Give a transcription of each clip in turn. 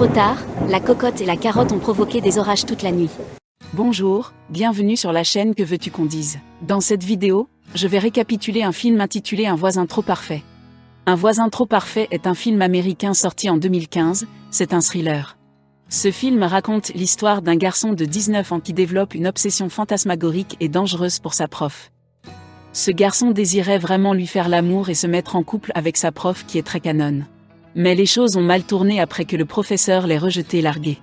Trop tard, la cocotte et la carotte ont provoqué des orages toute la nuit. Bonjour, bienvenue sur la chaîne Que veux-tu qu'on dise. Dans cette vidéo, je vais récapituler un film intitulé Un voisin trop parfait. Un voisin trop parfait est un film américain sorti en 2015, c'est un thriller. Ce film raconte l'histoire d'un garçon de 19 ans qui développe une obsession fantasmagorique et dangereuse pour sa prof. Ce garçon désirait vraiment lui faire l'amour et se mettre en couple avec sa prof qui est très canonne. Mais les choses ont mal tourné après que le professeur l'ait rejeté et largué.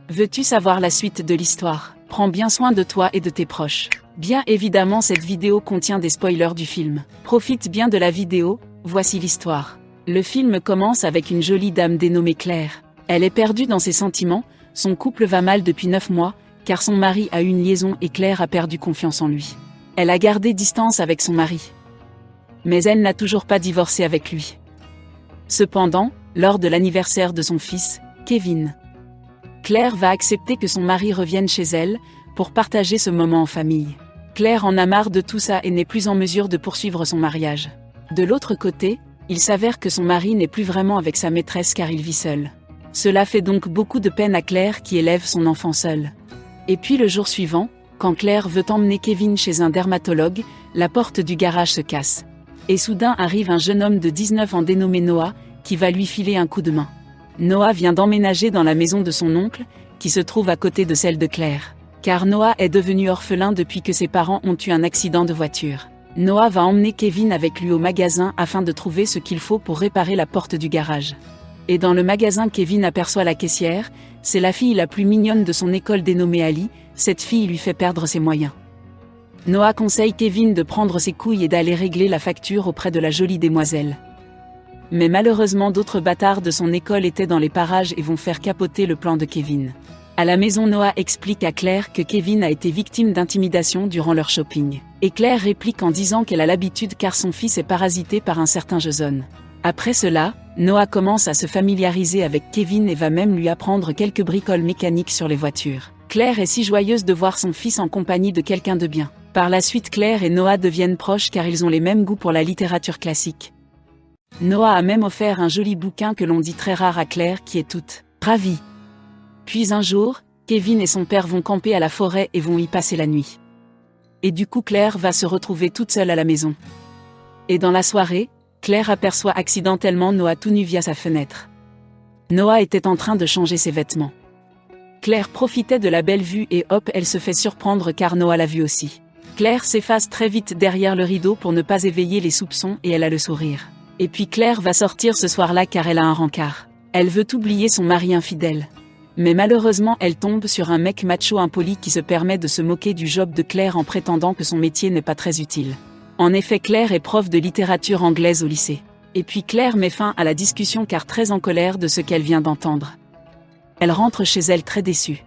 Veux-tu savoir la suite de l'histoire? Prends bien soin de toi et de tes proches. Bien évidemment, cette vidéo contient des spoilers du film. Profite bien de la vidéo, voici l'histoire. Le film commence avec une jolie dame dénommée Claire. Elle est perdue dans ses sentiments, son couple va mal depuis 9 mois, car son mari a eu une liaison et Claire a perdu confiance en lui. Elle a gardé distance avec son mari. Mais elle n'a toujours pas divorcé avec lui. Cependant, lors de l'anniversaire de son fils, Kevin, Claire va accepter que son mari revienne chez elle, pour partager ce moment en famille. Claire en a marre de tout ça et n'est plus en mesure de poursuivre son mariage. De l'autre côté, il s'avère que son mari n'est plus vraiment avec sa maîtresse car il vit seul. Cela fait donc beaucoup de peine à Claire qui élève son enfant seule. Et puis le jour suivant, quand Claire veut emmener Kevin chez un dermatologue, la porte du garage se casse. Et soudain arrive un jeune homme de 19 ans dénommé Noah, qui va lui filer un coup de main. Noah vient d'emménager dans la maison de son oncle, qui se trouve à côté de celle de Claire. Car Noah est devenu orphelin depuis que ses parents ont eu un accident de voiture. Noah va emmener Kevin avec lui au magasin afin de trouver ce qu'il faut pour réparer la porte du garage. Et dans le magasin, Kevin aperçoit la caissière, c'est la fille la plus mignonne de son école dénommée Ali, cette fille lui fait perdre ses moyens. Noah conseille Kevin de prendre ses couilles et d'aller régler la facture auprès de la jolie demoiselle. Mais malheureusement d'autres bâtards de son école étaient dans les parages et vont faire capoter le plan de Kevin. À la maison, Noah explique à Claire que Kevin a été victime d'intimidation durant leur shopping. Et Claire réplique en disant qu'elle a l'habitude car son fils est parasité par un certain Jason. Après cela, Noah commence à se familiariser avec Kevin et va même lui apprendre quelques bricoles mécaniques sur les voitures. Claire est si joyeuse de voir son fils en compagnie de quelqu'un de bien. Par la suite, Claire et Noah deviennent proches car ils ont les mêmes goûts pour la littérature classique. Noah a même offert un joli bouquin que l'on dit très rare à Claire qui est toute ravie. Puis un jour, Kevin et son père vont camper à la forêt et vont y passer la nuit. Et du coup Claire va se retrouver toute seule à la maison. Et dans la soirée, Claire aperçoit accidentellement Noah tout nu via sa fenêtre. Noah était en train de changer ses vêtements. Claire profitait de la belle vue et hop, elle se fait surprendre car Noah l'a vue aussi. Claire s'efface très vite derrière le rideau pour ne pas éveiller les soupçons et elle a le sourire. Et puis Claire va sortir ce soir-là car elle a un rencard. Elle veut oublier son mari infidèle. Mais malheureusement elle tombe sur un mec macho impoli qui se permet de se moquer du job de Claire en prétendant que son métier n'est pas très utile. En effet, Claire est prof de littérature anglaise au lycée. Et puis Claire met fin à la discussion car très en colère de ce qu'elle vient d'entendre. Elle rentre chez elle très déçue.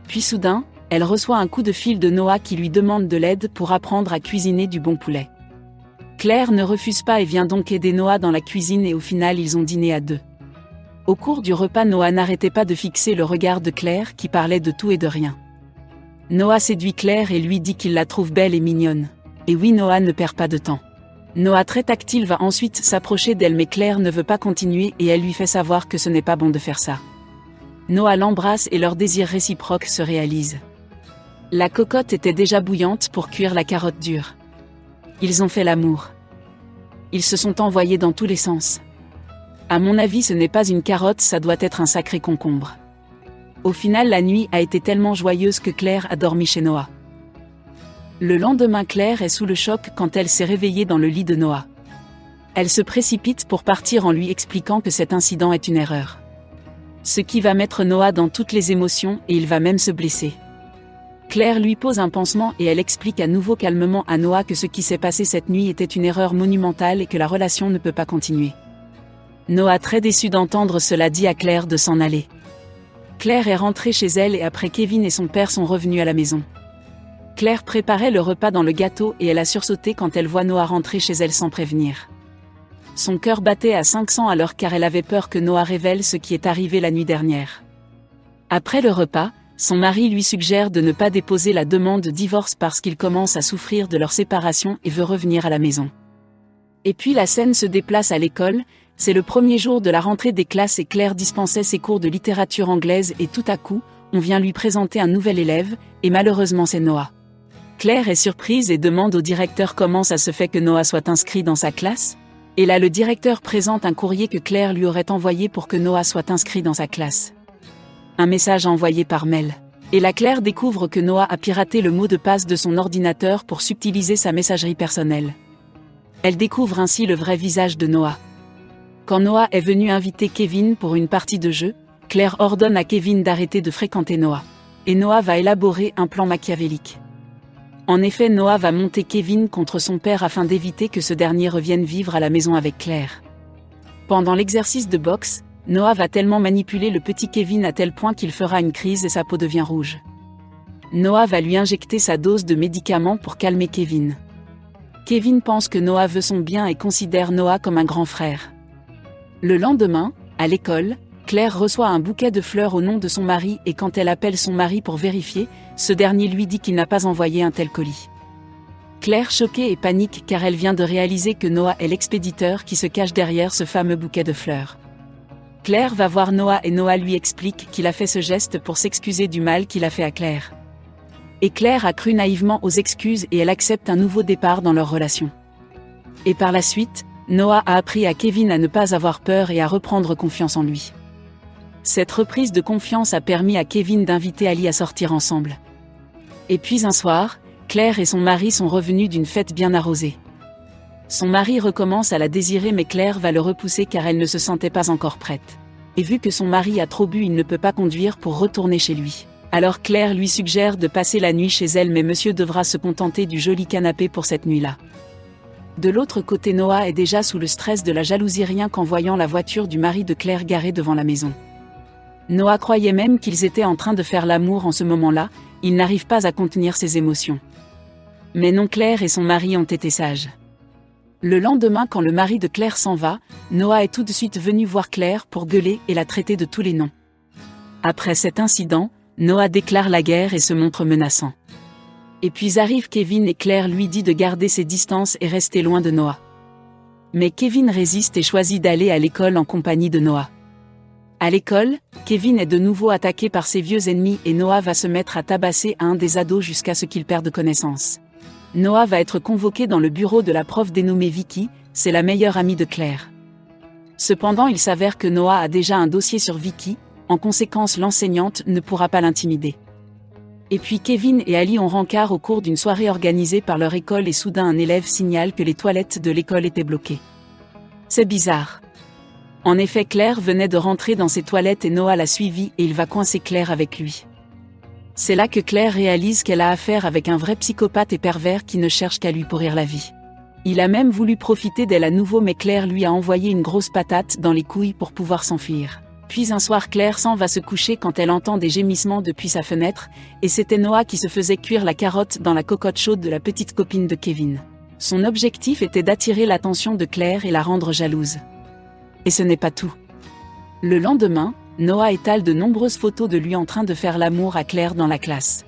Puis soudain, elle reçoit un coup de fil de Noah qui lui demande de l'aide pour apprendre à cuisiner du bon poulet. Claire ne refuse pas et vient donc aider Noah dans la cuisine et au final ils ont dîné à deux. Au cours du repas, Noah n'arrêtait pas de fixer le regard de Claire qui parlait de tout et de rien. Noah séduit Claire et lui dit qu'il la trouve belle et mignonne. Et oui, Noah ne perd pas de temps. Noah très tactile va ensuite s'approcher d'elle mais Claire ne veut pas continuer et elle lui fait savoir que ce n'est pas bon de faire ça. Noah l'embrasse et leur désir réciproque se réalise. La cocotte était déjà bouillante pour cuire la carotte dure. Ils ont fait l'amour. Ils se sont envoyés dans tous les sens. À mon avis, ce n'est pas une carotte, ça doit être un sacré concombre. Au final, la nuit a été tellement joyeuse que Claire a dormi chez Noah. Le lendemain, Claire est sous le choc quand elle s'est réveillée dans le lit de Noah. Elle se précipite pour partir en lui expliquant que cet incident est une erreur. Ce qui va mettre Noah dans toutes les émotions et il va même se blesser. Claire lui pose un pansement et elle explique à nouveau calmement à Noah que ce qui s'est passé cette nuit était une erreur monumentale et que la relation ne peut pas continuer. Noah, très déçu d'entendre cela, dit à Claire de s'en aller. Claire est rentrée chez elle et après Kevin et son père sont revenus à la maison. Claire préparait le repas dans le gâteau et elle a sursauté quand elle voit Noah rentrer chez elle sans prévenir. Son cœur battait à 500 à l'heure car elle avait peur que Noah révèle ce qui est arrivé la nuit dernière. Après le repas, son mari lui suggère de ne pas déposer la demande de divorce parce qu'il commence à souffrir de leur séparation et veut revenir à la maison. Et puis la scène se déplace à l'école, C'est le premier jour de la rentrée des classes et Claire dispensait ses cours de littérature anglaise et tout à coup, on vient lui présenter un nouvel élève, et malheureusement c'est Noah. Claire est surprise et demande au directeur comment ça se fait que Noah soit inscrit dans sa classe. Et là le directeur présente un courrier que Claire lui aurait envoyé pour que Noah soit inscrit dans sa classe. Un message envoyé par mail. Et là Claire découvre que Noah a piraté le mot de passe de son ordinateur pour subtiliser sa messagerie personnelle. Elle découvre ainsi le vrai visage de Noah. Quand Noah est venu inviter Kevin pour une partie de jeu, Claire ordonne à Kevin d'arrêter de fréquenter Noah. Et Noah va élaborer un plan machiavélique. En effet, Noah va monter Kevin contre son père afin d'éviter que ce dernier revienne vivre à la maison avec Claire. Pendant l'exercice de boxe, Noah va tellement manipuler le petit Kevin à tel point qu'il fera une crise et sa peau devient rouge. Noah va lui injecter sa dose de médicaments pour calmer Kevin. Kevin pense que Noah veut son bien et considère Noah comme un grand frère. Le lendemain, à l'école, Claire reçoit un bouquet de fleurs au nom de son mari et quand elle appelle son mari pour vérifier, ce dernier lui dit qu'il n'a pas envoyé un tel colis. Claire choquée et panique car elle vient de réaliser que Noah est l'expéditeur qui se cache derrière ce fameux bouquet de fleurs. Claire va voir Noah et Noah lui explique qu'il a fait ce geste pour s'excuser du mal qu'il a fait à Claire. Et Claire a cru naïvement aux excuses et elle accepte un nouveau départ dans leur relation. Et par la suite, Noah a appris à Kevin à ne pas avoir peur et à reprendre confiance en lui. Cette reprise de confiance a permis à Kevin d'inviter Ali à sortir ensemble. Et puis un soir, Claire et son mari sont revenus d'une fête bien arrosée. Son mari recommence à la désirer mais Claire va le repousser car elle ne se sentait pas encore prête. Et vu que son mari a trop bu, il ne peut pas conduire pour retourner chez lui. Alors Claire lui suggère de passer la nuit chez elle mais monsieur devra se contenter du joli canapé pour cette nuit-là. De l'autre côté, Noah est déjà sous le stress de la jalousie rien qu'en voyant la voiture du mari de Claire garée devant la maison. Noah croyait même qu'ils étaient en train de faire l'amour en ce moment-là, il n'arrive pas à contenir ses émotions. Mais non, Claire et son mari ont été sages. Le lendemain, quand le mari de Claire s'en va, Noah est tout de suite venu voir Claire pour gueuler et la traiter de tous les noms. Après cet incident, Noah déclare la guerre et se montre menaçant. Et puis arrive Kevin et Claire lui dit de garder ses distances et rester loin de Noah. Mais Kevin résiste et choisit d'aller à l'école en compagnie de Noah. À l'école, Kevin est de nouveau attaqué par ses vieux ennemis et Noah va se mettre à tabasser un des ados jusqu'à ce qu'il perde connaissance. Noah va être convoqué dans le bureau de la prof dénommée Vicky, c'est la meilleure amie de Claire. Cependant, il s'avère que Noah a déjà un dossier sur Vicky, en conséquence l'enseignante ne pourra pas l'intimider. Et puis Kevin et Ali ont rencard au cours d'une soirée organisée par leur école et soudain un élève signale que les toilettes de l'école étaient bloquées. C'est bizarre. En effet, Claire venait de rentrer dans ses toilettes et Noah l'a suivi et il va coincer Claire avec lui. C'est là que Claire réalise qu'elle a affaire avec un vrai psychopathe et pervers qui ne cherche qu'à lui pourrir la vie. Il a même voulu profiter d'elle à nouveau mais Claire lui a envoyé une grosse patate dans les couilles pour pouvoir s'enfuir. Puis un soir Claire s'en va se coucher quand elle entend des gémissements depuis sa fenêtre, et c'était Noah qui se faisait cuire la carotte dans la cocotte chaude de la petite copine de Kevin. Son objectif était d'attirer l'attention de Claire et la rendre jalouse. Et ce n'est pas tout. Le lendemain, Noah étale de nombreuses photos de lui en train de faire l'amour à Claire dans la classe.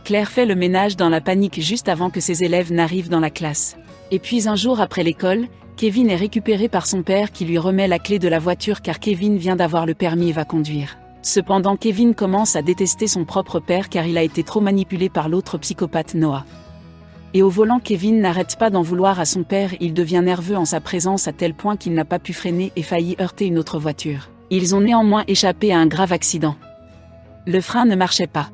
Claire fait le ménage dans la panique juste avant que ses élèves n'arrivent dans la classe. Et puis un jour après l'école, Kevin est récupéré par son père qui lui remet la clé de la voiture car Kevin vient d'avoir le permis et va conduire. Cependant, Kevin commence à détester son propre père car il a été trop manipulé par l'autre psychopathe Noah. Et au volant, Kevin n'arrête pas d'en vouloir à son père, il devient nerveux en sa présence à tel point qu'il n'a pas pu freiner et failli heurter une autre voiture. Ils ont néanmoins échappé à un grave accident. Le frein ne marchait pas.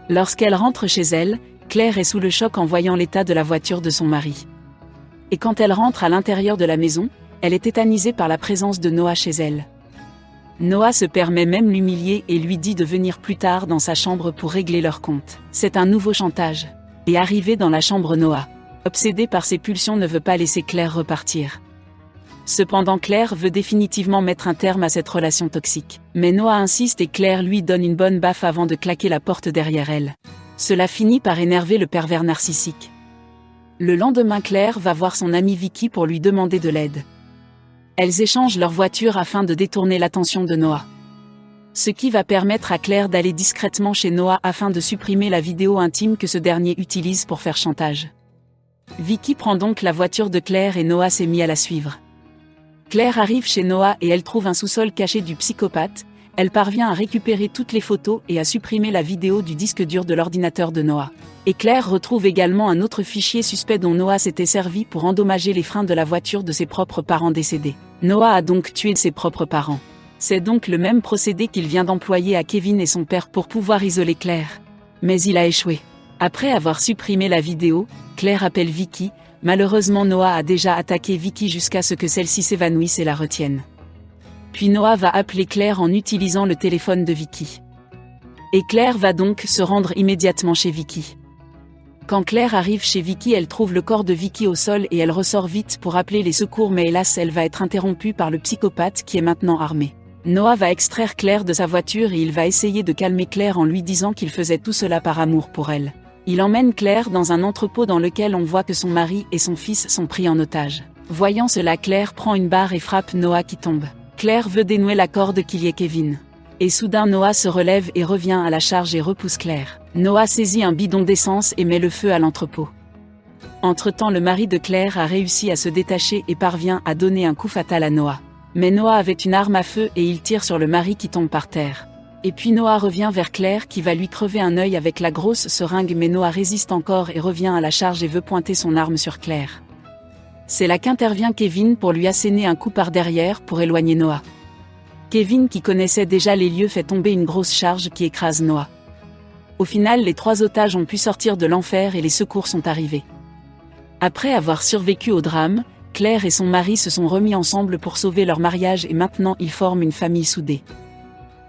Lorsqu'elle rentre chez elle, Claire est sous le choc en voyant l'état de la voiture de son mari. Et quand elle rentre à l'intérieur de la maison, elle est tétanisée par la présence de Noah chez elle. Noah se permet même l'humilier et lui dit de venir plus tard dans sa chambre pour régler leur compte. C'est un nouveau chantage. Et arrivé dans la chambre, Noah, obsédé par ses pulsions, ne veut pas laisser Claire repartir. Cependant, Claire veut définitivement mettre un terme à cette relation toxique. Mais Noah insiste et Claire lui donne une bonne baffe avant de claquer la porte derrière elle. Cela finit par énerver le pervers narcissique. Le lendemain, Claire va voir son amie Vicky pour lui demander de l'aide. Elles échangent leur voiture afin de détourner l'attention de Noah. Ce qui va permettre à Claire d'aller discrètement chez Noah afin de supprimer la vidéo intime que ce dernier utilise pour faire chantage. Vicky prend donc la voiture de Claire et Noah s'est mis à la suivre. Claire arrive chez Noah et elle trouve un sous-sol caché du psychopathe. Elle parvient à récupérer toutes les photos et à supprimer la vidéo du disque dur de l'ordinateur de Noah. Et Claire retrouve également un autre fichier suspect dont Noah s'était servi pour endommager les freins de la voiture de ses propres parents décédés. Noah a donc tué ses propres parents. C'est donc le même procédé qu'il vient d'employer à Kevin et son père pour pouvoir isoler Claire. Mais il a échoué. Après avoir supprimé la vidéo, Claire appelle Vicky. Malheureusement, Noah a déjà attaqué Vicky jusqu'à ce que celle-ci s'évanouisse et la retienne. Puis Noah va appeler Claire en utilisant le téléphone de Vicky. Et Claire va donc se rendre immédiatement chez Vicky. Quand Claire arrive chez Vicky, elle trouve le corps de Vicky au sol et elle ressort vite pour appeler les secours, mais hélas elle va être interrompue par le psychopathe qui est maintenant armé. Noah va extraire Claire de sa voiture et il va essayer de calmer Claire en lui disant qu'il faisait tout cela par amour pour elle. Il emmène Claire dans un entrepôt dans lequel on voit que son mari et son fils sont pris en otage. Voyant cela, Claire prend une barre et frappe Noah qui tombe. Claire veut dénouer la corde qui liait Kevin. Et soudain Noah se relève et revient à la charge et repousse Claire. Noah saisit un bidon d'essence et met le feu à l'entrepôt. Entre-temps, le mari de Claire a réussi à se détacher et parvient à donner un coup fatal à Noah. Mais Noah avait une arme à feu et il tire sur le mari qui tombe par terre. Et puis Noah revient vers Claire qui va lui crever un œil avec la grosse seringue, mais Noah résiste encore et revient à la charge et veut pointer son arme sur Claire. C'est là qu'intervient Kevin pour lui asséner un coup par derrière pour éloigner Noah. Kevin, qui connaissait déjà les lieux, fait tomber une grosse charge qui écrase Noah. Au final, les 3 otages ont pu sortir de l'enfer et les secours sont arrivés. Après avoir survécu au drame, Claire et son mari se sont remis ensemble pour sauver leur mariage et maintenant ils forment une famille soudée.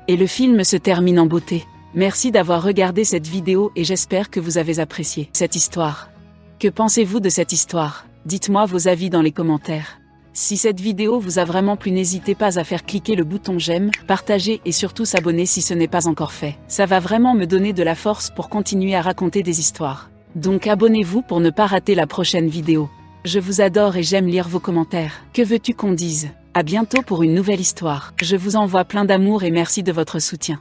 Et le film se termine en beauté. Merci d'avoir regardé cette vidéo et j'espère que vous avez apprécié cette histoire. Que pensez-vous de cette histoire? Dites-moi vos avis dans les commentaires. Si cette vidéo vous a vraiment plu, n'hésitez pas à faire cliquer le bouton j'aime, partager et surtout s'abonner si ce n'est pas encore fait. Ça va vraiment me donner de la force pour continuer à raconter des histoires. Donc abonnez-vous pour ne pas rater la prochaine vidéo. Je vous adore et j'aime lire vos commentaires. Que veux-tu qu'on dise? À bientôt pour une nouvelle histoire. Je vous envoie plein d'amour et merci de votre soutien.